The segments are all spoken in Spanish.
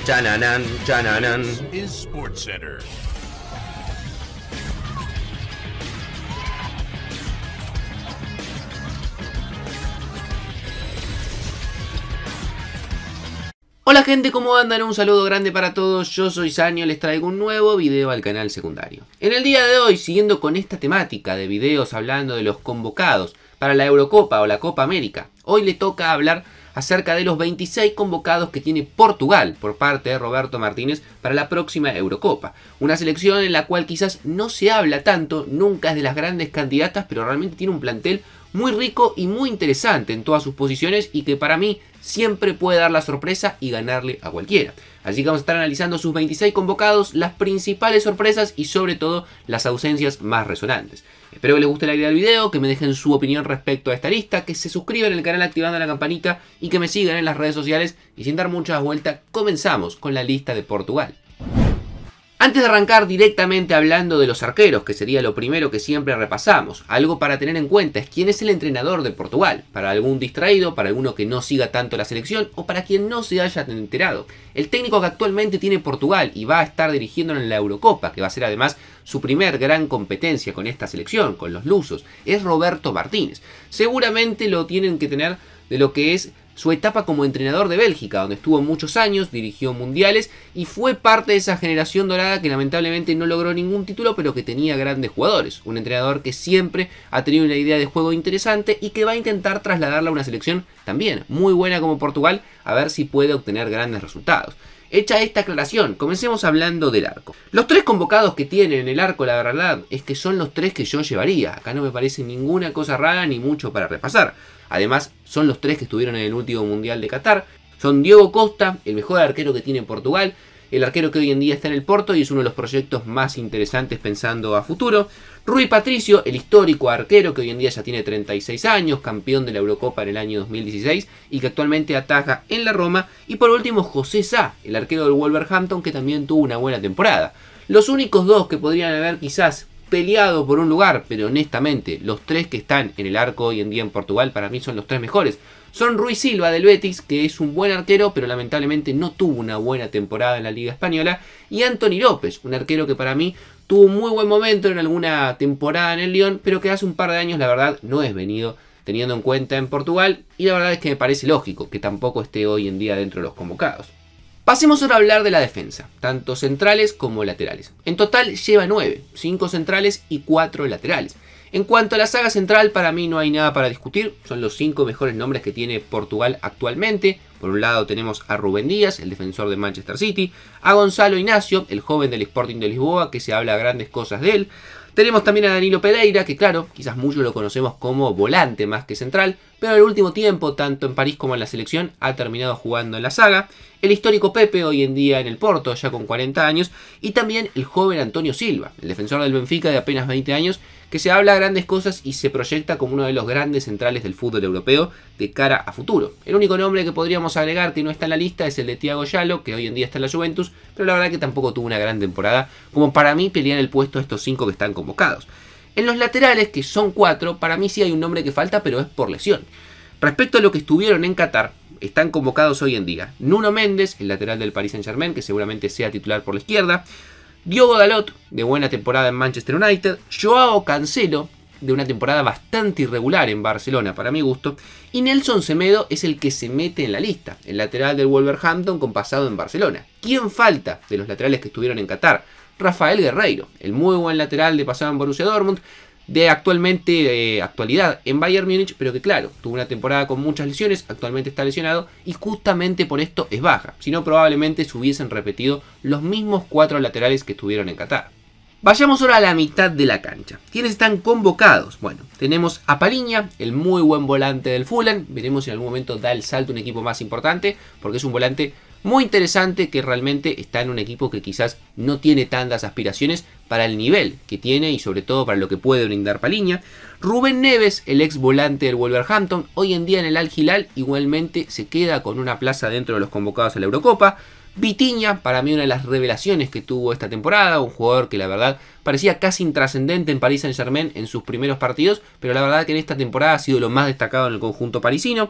Chananan, chananan. Is SportsCenter. Hola gente, ¿cómo andan? Un saludo grande para todos, yo soy Sanio, les traigo un nuevo video al canal secundario. En el día de hoy, siguiendo con esta temática de videos hablando de los convocados para la Eurocopa o la Copa América, hoy le toca hablar acerca de los 26 convocados que tiene Portugal por parte de Roberto Martínez para la próxima Eurocopa. Una selección en la cual quizás no se habla tanto, nunca es de las grandes candidatas, pero realmente tiene un plantel muy rico y muy interesante en todas sus posiciones y que para mí siempre puede dar la sorpresa y ganarle a cualquiera. Así que vamos a estar analizando sus 26 convocados, las principales sorpresas y sobre todo las ausencias más resonantes. Espero que les guste la idea del video, que me dejen su opinión respecto a esta lista, que se suscriban al canal activando la campanita y que me sigan en las redes sociales. Y sin dar muchas vueltas, comenzamos con la lista de Portugal. Antes de arrancar directamente hablando de los arqueros, que sería lo primero que siempre repasamos, algo para tener en cuenta es quién es el entrenador de Portugal. Para algún distraído, para alguno que no siga tanto la selección o para quien no se haya enterado. El técnico que actualmente tiene Portugal y va a estar dirigiéndolo en la Eurocopa, que va a ser además su primer gran competencia con esta selección, con los lusos, es Roberto Martínez. Seguramente lo tienen que tener de lo que es su etapa como entrenador de Bélgica, donde estuvo muchos años, dirigió mundiales y fue parte de esa generación dorada que lamentablemente no logró ningún título, pero que tenía grandes jugadores. Un entrenador que siempre ha tenido una idea de juego interesante y que va a intentar trasladarla a una selección también muy buena como Portugal, a ver si puede obtener grandes resultados. Hecha esta aclaración, comencemos hablando del arco. Los tres convocados que tienen en el arco, la verdad, es que son los tres que yo llevaría. Acá no me parece ninguna cosa rara ni mucho para repasar. Además, son los tres que estuvieron en el último Mundial de Qatar. Son Diogo Costa, el mejor arquero que tiene Portugal, el arquero que hoy en día está en el Porto y es uno de los proyectos más interesantes pensando a futuro. Rui Patricio, el histórico arquero que hoy en día ya tiene 36 años, campeón de la Eurocopa en el año 2016 y que actualmente ataja en la Roma. Y por último José Sá, el arquero del Wolverhampton que también tuvo una buena temporada. Los únicos dos que podrían haber quizás peleado por un lugar, pero honestamente los tres que están en el arco hoy en día en Portugal para mí son los tres mejores. Son Rui Silva del Betis, que es un buen arquero, pero lamentablemente no tuvo una buena temporada en la Liga Española. Y Anthony López, un arquero que para mí tuvo un muy buen momento en alguna temporada en el Lyon, pero que hace un par de años la verdad no es venido teniendo en cuenta en Portugal. Y la verdad es que me parece lógico que tampoco esté hoy en día dentro de los convocados. Pasemos ahora a hablar de la defensa, tanto centrales como laterales. En total lleva 9, 5 centrales y 4 laterales. En cuanto a la saga central, para mí no hay nada para discutir, son los 5 mejores nombres que tiene Portugal actualmente. Por un lado tenemos a Rubén Díaz, el defensor de Manchester City, a Gonzalo Ignacio, el joven del Sporting de Lisboa, que se habla grandes cosas de él. Tenemos también a Danilo Pereira, que claro, quizás muchos lo conocemos como volante más que central, pero en el último tiempo, tanto en París como en la selección, ha terminado jugando en la saga. El histórico Pepe, hoy en día en el Porto, ya con 40 años, y también el joven Antonio Silva, el defensor del Benfica de apenas 20 años, que se habla grandes cosas y se proyecta como uno de los grandes centrales del fútbol europeo de cara a futuro. El único nombre que podríamos agregar que no está en la lista es el de Thiago Yalo, que hoy en día está en la Juventus, pero la verdad que tampoco tuvo una gran temporada como para mí pelear el puesto a estos 5 que están convocados. En los laterales, que son 4, para mí sí hay un nombre que falta, pero es por lesión. Respecto a lo que estuvieron en Qatar, están convocados hoy en día Nuno Méndez, el lateral del Paris Saint-Germain, que seguramente sea titular por la izquierda, Diogo Dalot, de buena temporada en Manchester United, Joao Cancelo, de una temporada bastante irregular en Barcelona para mi gusto, y Nelson Semedo es el que se mete en la lista, el lateral del Wolverhampton con pasado en Barcelona. ¿Quién falta de los laterales que estuvieron en Qatar? Rafael Guerreiro, el muy buen lateral de pasado en Borussia Dortmund, de actualidad en Bayern Múnich, pero que claro, tuvo una temporada con muchas lesiones, actualmente está lesionado y justamente por esto es baja, si no probablemente se hubiesen repetido los mismos 4 laterales que estuvieron en Qatar. Vayamos ahora a la mitad de la cancha. ¿Quiénes están convocados? Bueno, tenemos a Palhinha, el muy buen volante del Fulham, veremos si en algún momento da el salto a un equipo más importante, porque es un volante muy interesante que realmente está en un equipo que quizás no tiene tantas aspiraciones para el nivel que tiene y sobre todo para lo que puede brindar Palhinha. Rubén Neves, el ex volante del Wolverhampton, hoy en día en el Al Hilal igualmente se queda con una plaza dentro de los convocados a la Eurocopa. Vitinha, para mí una de las revelaciones que tuvo esta temporada, un jugador que la verdad parecía casi intrascendente en Paris Saint-Germain en sus primeros partidos, pero la verdad que en esta temporada ha sido lo más destacado en el conjunto parisino.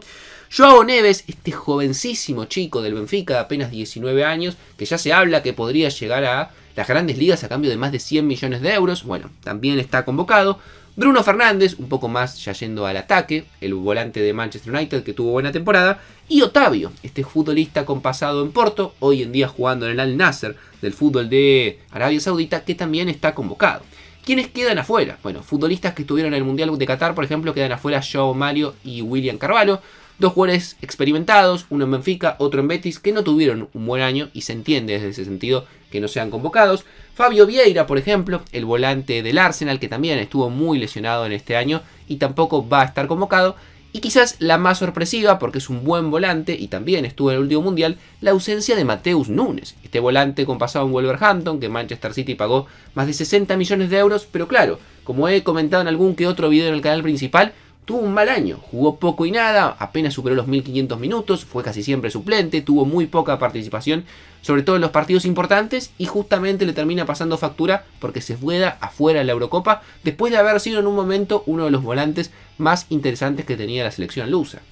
Joao Neves, este jovencísimo chico del Benfica de apenas 19 años, que ya se habla que podría llegar a las grandes ligas a cambio de más de 100 millones de euros, bueno, también está convocado. Bruno Fernández, un poco más ya yendo al ataque, el volante de Manchester United que tuvo buena temporada. Y Otavio, este futbolista con pasado en Porto, hoy en día jugando en el Al Nassr del fútbol de Arabia Saudita, que también está convocado. ¿Quiénes quedan afuera? Bueno, futbolistas que estuvieron en el Mundial de Qatar, por ejemplo, quedan afuera Joao Mario y William Carvalho. Dos jugadores experimentados, uno en Benfica, otro en Betis, que no tuvieron un buen año y se entiende desde ese sentido que no sean convocados. Fabio Vieira, por ejemplo, el volante del Arsenal, que también estuvo muy lesionado en este año y tampoco va a estar convocado. Y quizás la más sorpresiva, porque es un buen volante y también estuvo en el último mundial, la ausencia de Mateus Nunes. Este volante con pasado en Wolverhampton, que Manchester City pagó más de 60 millones de euros, pero claro, como he comentado en algún que otro video en el canal principal, tuvo un mal año, jugó poco y nada, apenas superó los 1500 minutos, fue casi siempre suplente, tuvo muy poca participación, sobre todo en los partidos importantes, y justamente le termina pasando factura porque se fue afuera de la Eurocopa, después de haber sido en un momento uno de los volantes más interesantes que tenía la selección lusa.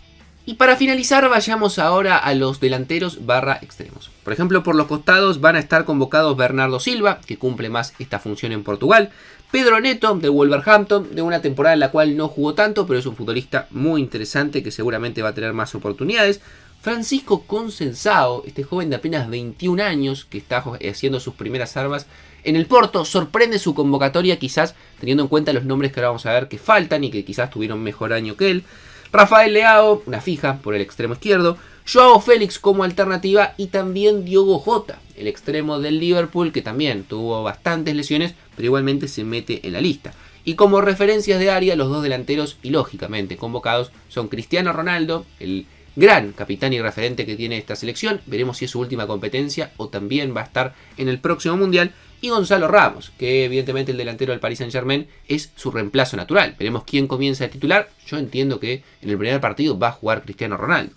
Y para finalizar, vayamos ahora a los delanteros / extremos. Por ejemplo, por los costados van a estar convocados Bernardo Silva, que cumple más esta función en Portugal, Pedro Neto, de Wolverhampton, de una temporada en la cual no jugó tanto, pero es un futbolista muy interesante que seguramente va a tener más oportunidades. Francisco Conceição, este joven de apenas 21 años, que está haciendo sus primeras armas en el Porto, sorprende su convocatoria quizás teniendo en cuenta los nombres que ahora vamos a ver que faltan y que quizás tuvieron mejor año que él. Rafael Leao, una fija por el extremo izquierdo. Joao Félix como alternativa y también Diogo Jota, el extremo del Liverpool, que también tuvo bastantes lesiones, pero igualmente se mete en la lista. Y como referencias de área, los dos delanteros y lógicamente convocados son Cristiano Ronaldo, el gran capitán y referente que tiene esta selección. Veremos si es su última competencia o también va a estar en el próximo Mundial. Y Gonzalo Ramos, que evidentemente el delantero del Paris Saint-Germain es su reemplazo natural. Veremos quién comienza a titular. Yo entiendo que en el primer partido va a jugar Cristiano Ronaldo.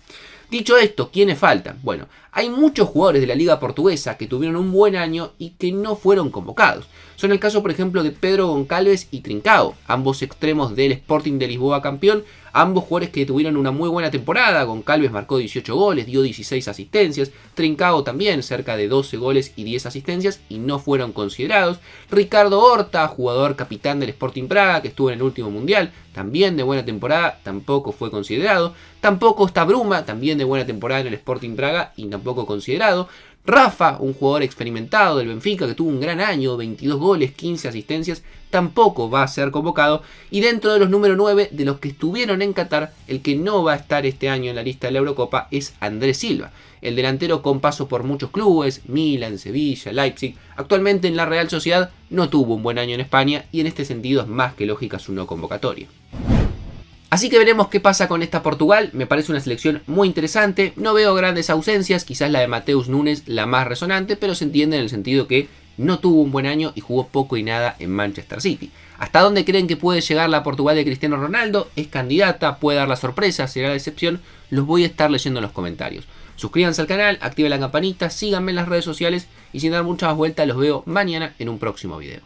Dicho esto, ¿quiénes faltan? Bueno, hay muchos jugadores de la liga portuguesa que tuvieron un buen año y que no fueron convocados. Son el caso, por ejemplo, de Pedro Goncalves y Trincao, ambos extremos del Sporting de Lisboa campeón, ambos jugadores que tuvieron una muy buena temporada. Goncalves marcó 18 goles, dio 16 asistencias, Trincao también cerca de 12 goles y 10 asistencias y no fueron considerados. Ricardo Horta, jugador capitán del Sporting Praga que estuvo en el último mundial, también de buena temporada, tampoco fue considerado. Tampoco está Bruma, también de buena temporada en el Sporting Praga y tampoco considerado. Rafa, un jugador experimentado del Benfica que tuvo un gran año, 22 goles, 15 asistencias, tampoco va a ser convocado. Y dentro de los número 9 de los que estuvieron en Qatar, el que no va a estar este año en la lista de la Eurocopa es Andrés Silva, el delantero con paso por muchos clubes, Milan, Sevilla, Leipzig. Actualmente en la Real Sociedad no tuvo un buen año en España y en este sentido es más que lógica su no convocatoria. Así que veremos qué pasa con esta Portugal. Me parece una selección muy interesante. No veo grandes ausencias, quizás la de Mateus Nunes la más resonante, pero se entiende en el sentido que no tuvo un buen año y jugó poco y nada en Manchester City. ¿Hasta dónde creen que puede llegar la Portugal de Cristiano Ronaldo? ¿Es candidata? ¿Puede dar la sorpresa? ¿Será la decepción? Los voy a estar leyendo en los comentarios. Suscríbanse al canal, activen la campanita, síganme en las redes sociales y sin dar muchas vueltas los veo mañana en un próximo video.